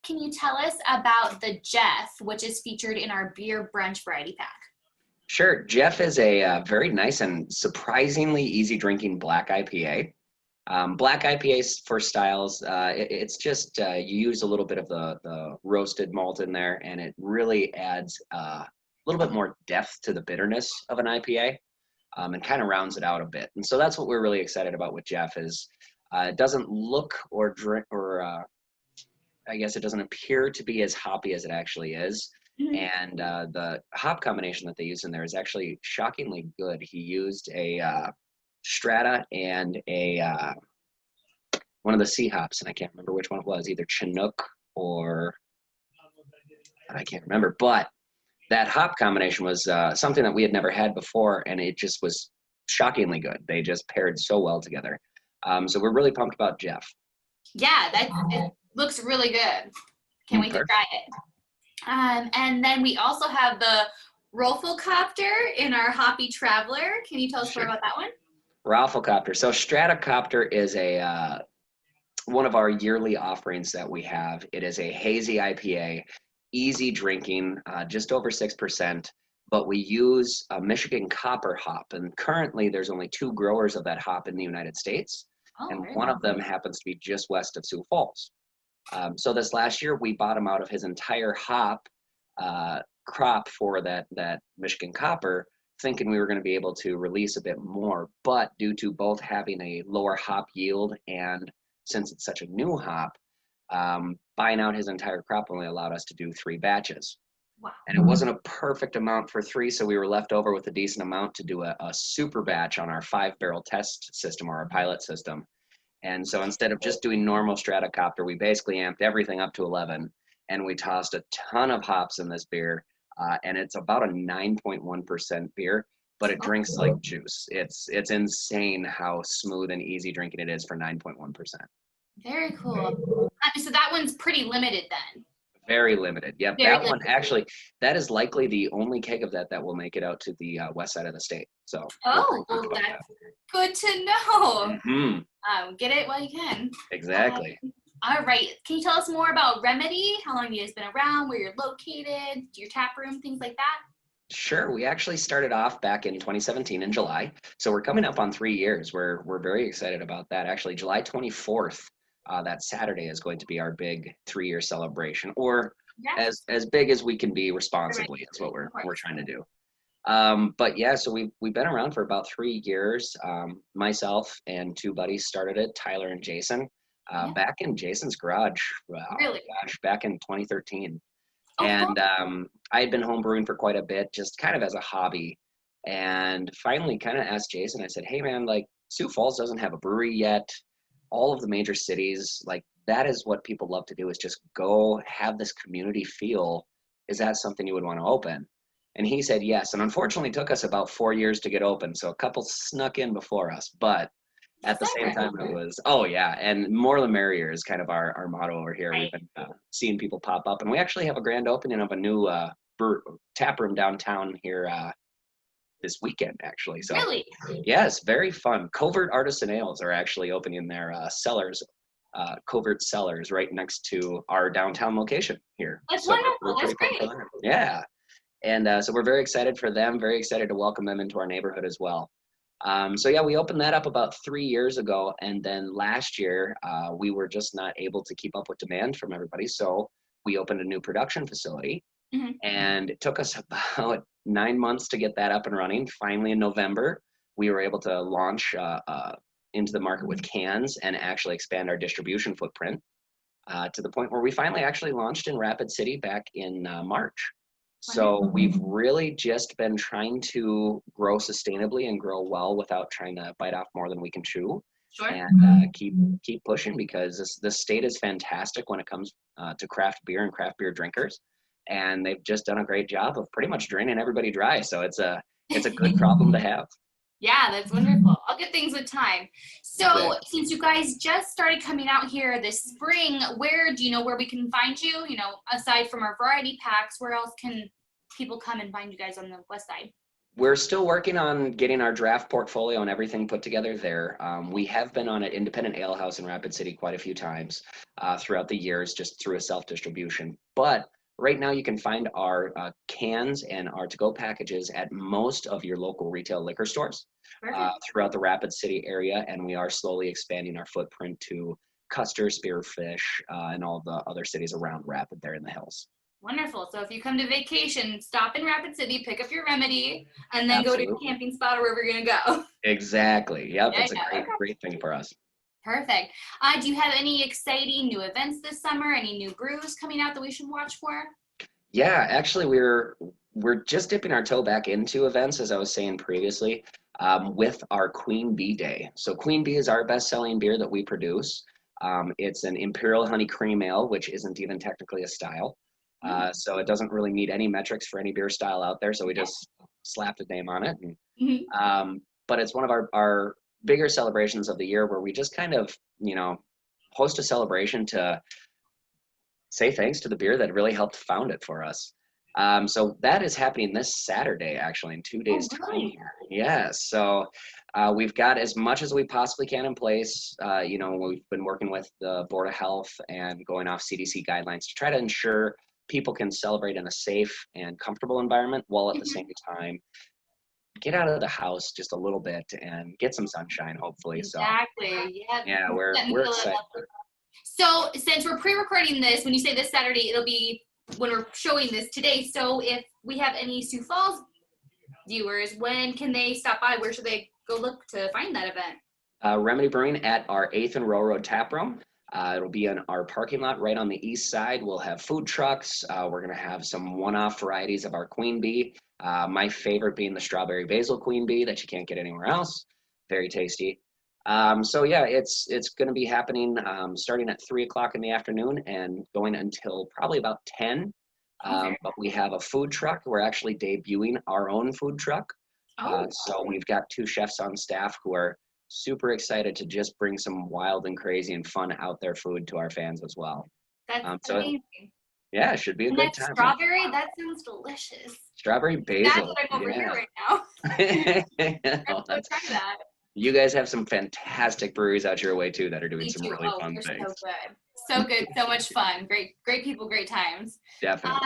can you tell us about the Jeff, which is featured in our beer brunch variety pack? Sure. Jeff is a very nice and surprisingly easy drinking black IPA. Black IPAs for styles, it's just you use a little bit of the roasted malt in there, and it really adds a little bit more depth to the bitterness of an IPA, and kind of rounds it out a bit. And so that's what we're really excited about with Jeff is it doesn't look or drink or I guess it doesn't appear to be as hoppy as it actually is. And the hop combination that they use in there is actually shockingly good. He used a Strata and a one of the C hops, and I can't remember which one it was, either Chinook or I can't remember. But that hop combination was something that we had never had before, and it just was shockingly good. They just paired so well together. So we're really pumped about Jeff. Yeah, it looks really good. Can't wait to try it. And then we also have the Roflcopter in our Hoppy Traveler. Can you tell us more about that one? Roflcopter. So Stratacopter is a one of our yearly offerings that we have. It is a hazy IPA, easy drinking, just over 6%, but we use a Michigan copper hop, and currently there's only 2 growers of that hop in the United States, and one of them happens to be just west of Sioux Falls. So this last year, we bought him out of his entire hop crop for that Michigan copper, thinking we were going to be able to release a bit more. But due to both having a lower hop yield and since it's such a new hop, buying out his entire crop only allowed us to do 3 batches. Wow. And it wasn't a perfect amount for 3, so we were left over with a decent amount to do a super batch on our 5-barrel test system or our pilot system. And so instead of just doing normal Stratacopter, we basically amped everything up to 11, and we tossed a ton of hops in this beer, and it's about a 9.1% beer, but it drinks like juice. It's insane how smooth and easy drinking it is for 9.1%. Very cool. So that one's pretty limited then. Very limited. Yep, that one actually, that is likely the only keg of that will make it out to the west side of the state. So. Oh, well, that's good to know. Get it while you can. Exactly. All right. Can you tell us more about Remedy? How long you guys been around? Where you're located? Your tap room? Things like that. Sure. We actually started off back in 2017 in July, so we're coming up on 3 years. We're very excited about that. Actually, July 24th. That Saturday is going to be our big 3-year celebration, or as big as we can be responsibly. That's what we're trying to do. But yeah, so we've been around for about 3 years. Myself and 2 buddies started it, Tyler and Jason, back in Jason's garage. Really? Gosh, back in 2013. Oh, and I had been home brewing for quite a bit, just kind of as a hobby. And finally, kind of asked Jason. I said, "Hey, man, like Sioux Falls doesn't have a brewery yet. All of the major cities, like that is what people love to do, is just go have this community feel. Is that something you would want to open?" And he said yes. And unfortunately, it took us about 4 years to get open. So a couple snuck in before us, but at the same time, it was, oh yeah. And more the merrier is kind of our motto over here. We've been seeing people pop up, and we actually have a grand opening of a new tap room downtown here this weekend, actually. So really? Yes, very fun. Covert Artisan Ales are actually opening their cellars, Covert Cellars, right next to our downtown location here. That's so wonderful. That's great. Yeah. And so we're very excited for them, very excited to welcome them into our neighborhood as well. So yeah, we opened that up about 3 years ago. And then last year, we were just not able to keep up with demand from everybody. So we opened a new production facility. And it took us about 9 months to get that up and running. Finally, in November, we were able to launch into the market with cans and actually expand our distribution footprint to the point where we finally actually launched in Rapid City back in March. So we've really just been trying to grow sustainably and grow well without trying to bite off more than we can chew. Sure. And keep pushing, because this state is fantastic when it comes to craft beer and craft beer drinkers. And they've just done a great job of pretty much draining everybody dry. So it's a good problem to have. Yeah, that's wonderful. All good things with time. So since you guys just started coming out here this spring, where do you know where we can find you? Aside from our variety packs, where else can people come and find you guys on the west side? We're still working on getting our draft portfolio and everything put together there. We have been on an independent ale house in Rapid City quite a few times throughout the years, just through a self-distribution. But right now you can find our cans and our to-go packages at most of your local retail liquor stores throughout the Rapid City area, and we are slowly expanding our footprint to Custer, Spearfish, and all the other cities around Rapid there in the hills. Wonderful. So if you come to vacation, stop in Rapid City, pick up your remedy, and then Absolutely. go to a camping spot or wherever you're going to go. Exactly. Yep. Yeah, It's a yeah. great thing for us. Perfect. Do you have any exciting new events this summer? Any new brews coming out that we should watch for? Yeah, actually, we're just dipping our toe back into events, as I was saying previously, with our Queen Bee Day. So Queen Bee is our best-selling beer that we produce. It's an Imperial Honey Cream Ale, which isn't even technically a style. So it doesn't really meet any metrics for any beer style out there. So we just slapped a name on it. And, but it's one of our bigger celebrations of the year where we just kind of, host a celebration to say thanks to the beer that really helped found it for us. So that is happening this Saturday, actually, in 2 days' time. Yeah, so we've got as much as we possibly can in place. We've been working with the Board of Health and going off CDC guidelines to try to ensure people can celebrate in a safe and comfortable environment while at the same time get out of the house just a little bit and get some sunshine, hopefully. Exactly. So, Yeah. yeah, we're excited. So since we're pre-recording this, when you say this Saturday, it'll be when we're showing this today. So if we have any Sioux Falls viewers, when can they stop by? Where should they go look to find that event? Remedy Brewing at our 8th and Railroad Tap Room. It'll be in our parking lot right on the east side. We'll have food trucks. We're going to have some one-off varieties of our Queen Bee. My favorite being the strawberry basil Queen Bee that you can't get anywhere else. Very tasty. So yeah, it's going to be happening starting at 3 o'clock in the afternoon and going until probably about 10. But we have a food truck. We're actually debuting our own food truck. So we've got 2 chefs on staff who are super excited to just bring some wild and crazy and fun out there food to our fans as well. That's so, amazing. Yeah, it should be a good time. Strawberry, that sounds delicious. Strawberry basil. That's what I'm over here right now. Let's try that. You guys have some fantastic breweries out your way too that are doing some really fun things. So good. So good. So much fun. Great people, great times. Definitely.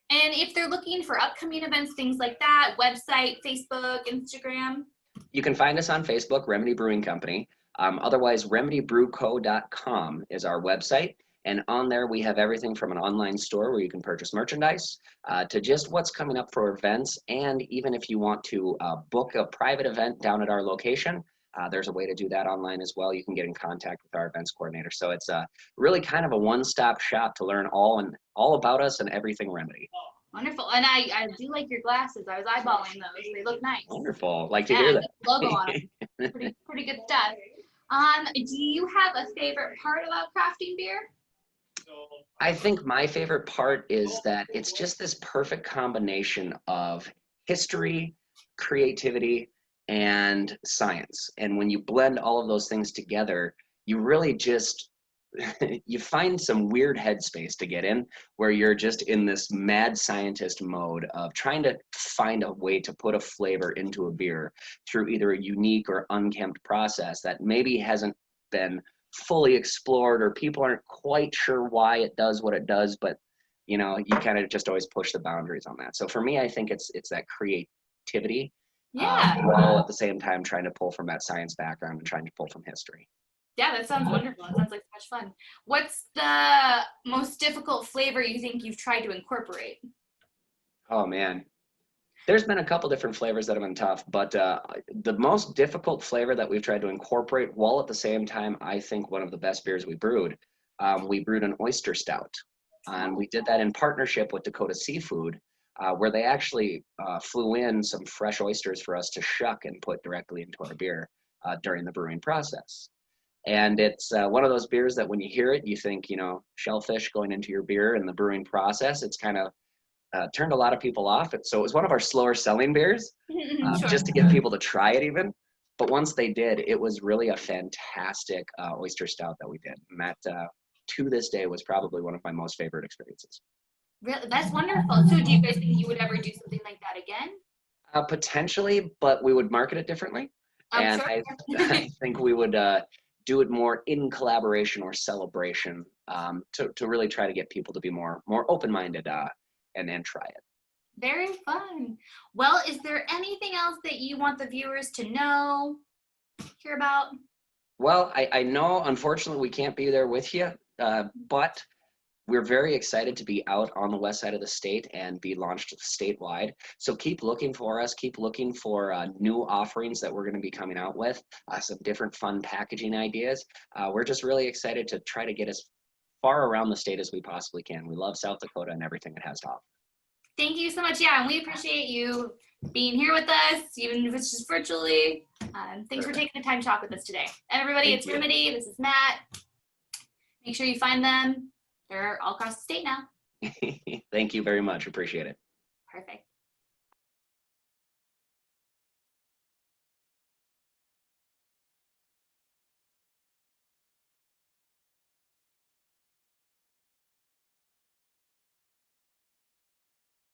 And if they're looking for upcoming events, things like that, website, Facebook, Instagram. You can find us on Facebook, Remedy Brewing Company. Otherwise, remedybrewco.com is our website. And on there, we have everything from an online store where you can purchase merchandise to just what's coming up for events. And even if you want to book a private event down at our location, there's a way to do that online as well. You can get in contact with our events coordinator. So it's really kind of a one-stop shop to learn all about us and everything Remedy. Wonderful. And I do like your glasses. I was eyeballing those. They look nice. Wonderful. Like to hear that. Logo on them. Pretty good stuff. Do you have a favorite part about crafting beer? I think my favorite part is that it's just this perfect combination of history, creativity, and science. And when you blend all of those things together, you really just you find some weird headspace to get in where you're just in this mad scientist mode of trying to find a way to put a flavor into a beer through either a unique or unkempt process that maybe hasn't been fully explored or people aren't quite sure why it does what it does, but you kind of just always push the boundaries on that. So for me, I think it's that creativity while at the same time trying to pull from that science background and trying to pull from history. Yeah, that sounds wonderful. That sounds like so much fun. What's the most difficult flavor you think you've tried to incorporate? Oh, man. There's been a couple different flavors that have been tough, but the most difficult flavor that we've tried to incorporate while at the same time, I think one of the best beers we brewed an oyster stout. And we did that in partnership with Dakota Seafood, where they actually flew in some fresh oysters for us to shuck and put directly into our beer during the brewing process. And it's one of those beers that when you hear it, you think, shellfish going into your beer in the brewing process. It's kind of turned a lot of people off. So it was one of our slower selling beers, just to get people to try it even. But once they did, it was really a fantastic oyster stout that we did. And that, to this day, was probably one of my most favorite experiences. Really? That's wonderful. So do you guys think you would ever do something like that again? Potentially, but we would market it differently. I'm And sure. I think we would do it more in collaboration or celebration to really try to get people to be more open-minded and try it. Very fun. Well, is there anything else that you want the viewers to know, hear about? Well, I know, unfortunately, we can't be there with you, but we're very excited to be out on the west side of the state and be launched statewide. So keep looking for us. Keep looking for new offerings that we're going to be coming out with, some different fun packaging ideas. We're just really excited to try to get as far around the state as we possibly can. We love South Dakota and everything it has to offer. Thank you so much. Yeah, and we appreciate you being here with us, even if it's just virtually. Thanks for taking the time to talk with us today. And everybody, it's Remedy. This is Matt. Make sure you find them. They're all across the state now. Thank you very much. Appreciate it. Perfect.